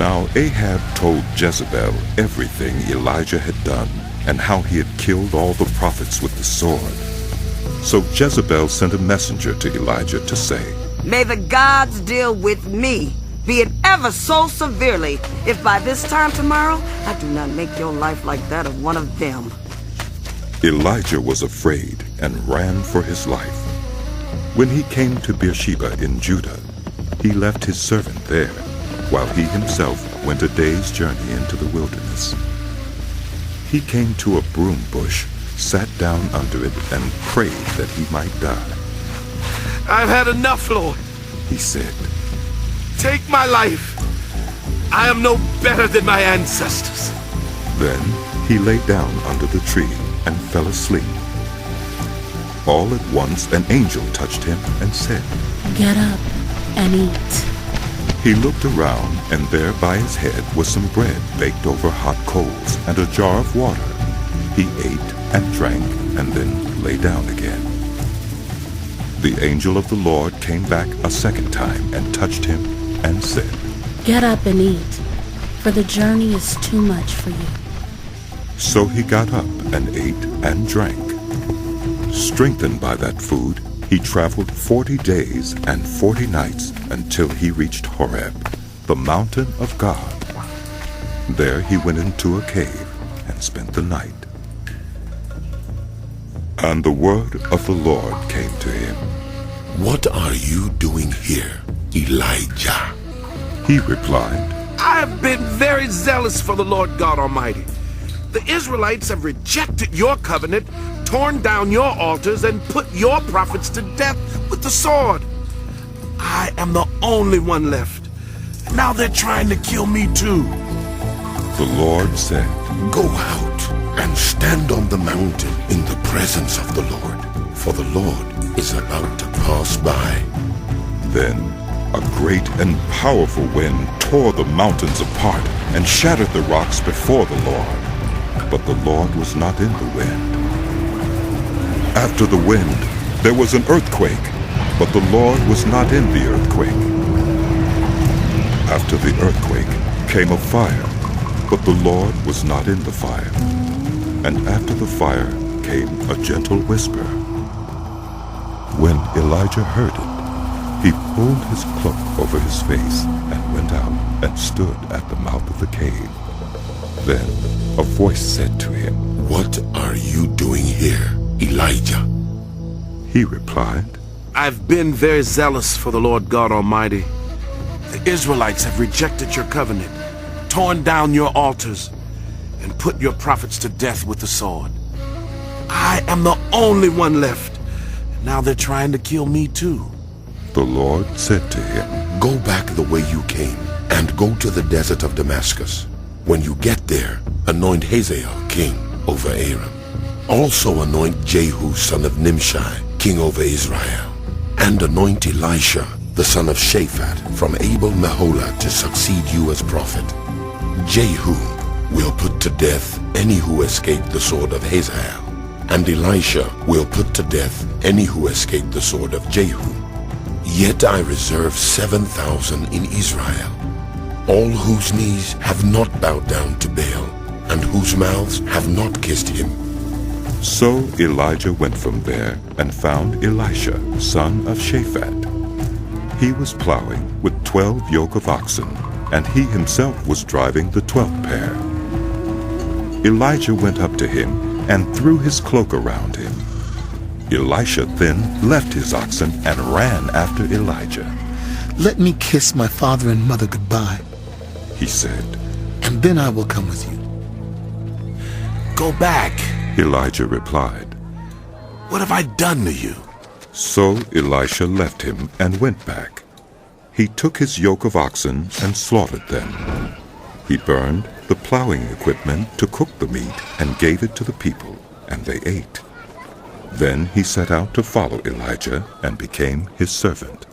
Now Ahab told Jezebel everything Elijah had done and how he had killed all the prophets with the sword. So Jezebel sent a messenger to Elijah to say, "May the gods deal with me, be it ever so severely, if by this time tomorrow I do not make your life like that of one of them." Elijah was afraid and ran for his life. When he came to Beersheba in Judah, he left his servant there, while he himself went a day's journey into the wilderness. He came to a broom bush, sat down under it, and prayed that he might die. "I've had enough, Lord," he said. "Take my life. I am no better than my ancestors." Then he lay down under the tree and fell asleep. All at once an angel touched him and said, "Get up and eat." He looked around, and there by his head was some bread baked over hot coals and a jar of water. He ate and drank and then lay down again. The angel of the Lord came back a second time and touched him and said, "Get up and eat, for the journey is too much for you." So he got up and ate and drank. Strengthened by that food, he traveled 40 days and 40 nights until he reached Horeb, the mountain of God. There he went into a cave and spent the night. And the word of the Lord came to him. "What are you doing here, Elijah?" He replied, "I have been very zealous for the Lord God Almighty. The Israelites have rejected your covenant, torn down your altars, and put your prophets to death with the sword. I am the only one left. Now they're trying to kill me too." The Lord said, "Go out and stand on the mountain in the presence of the Lord, for the Lord is about to pass by." Then a great and powerful wind tore the mountains apart and shattered the rocks before the Lord. But the Lord was not in the wind. After the wind, there was an earthquake, but the Lord was not in the earthquake. After the earthquake came a fire, but the Lord was not in the fire. And after the fire came a gentle whisper. When Elijah heard it, he pulled his cloak over his face and went out and stood at the mouth of the cave. Then a voice said to him, "What are you doing here, Elijah?" He replied, "I've been very zealous for the Lord God Almighty. The Israelites have rejected your covenant, torn down your altars, and put your prophets to death with the sword. I am the only one left. Now they're trying to kill me too." The Lord said to him, "Go back the way you came and go to the desert of Damascus. When you get there, anoint Hazael king over Aram. Also anoint Jehu son of Nimshi king over Israel. And anoint Elisha the son of Shaphat from Abel Meholah to succeed you as prophet. Jehu will put to death any who escape the sword of Hazael, and Elisha will put to death any who escape the sword of Jehu. Yet I reserve 7,000 in Israel, all whose knees have not bowed down to Baal, and whose mouths have not kissed him." So Elijah went from there and found Elisha, son of Shaphat. He was plowing with 12 yoke of oxen, and he himself was driving the 12th pair. Elijah went up to him and threw his cloak around him. Elisha then left his oxen and ran after Elijah. "Let me kiss my father and mother goodbye," he said, "and then I will come with you." "Go back," Elijah replied. "What have I done to you?" So Elisha left him and went back. He took his yoke of oxen and slaughtered them. He burned the plowing equipment to cook the meat and gave it to the people, and they ate. Then he set out to follow Elijah and became his servant.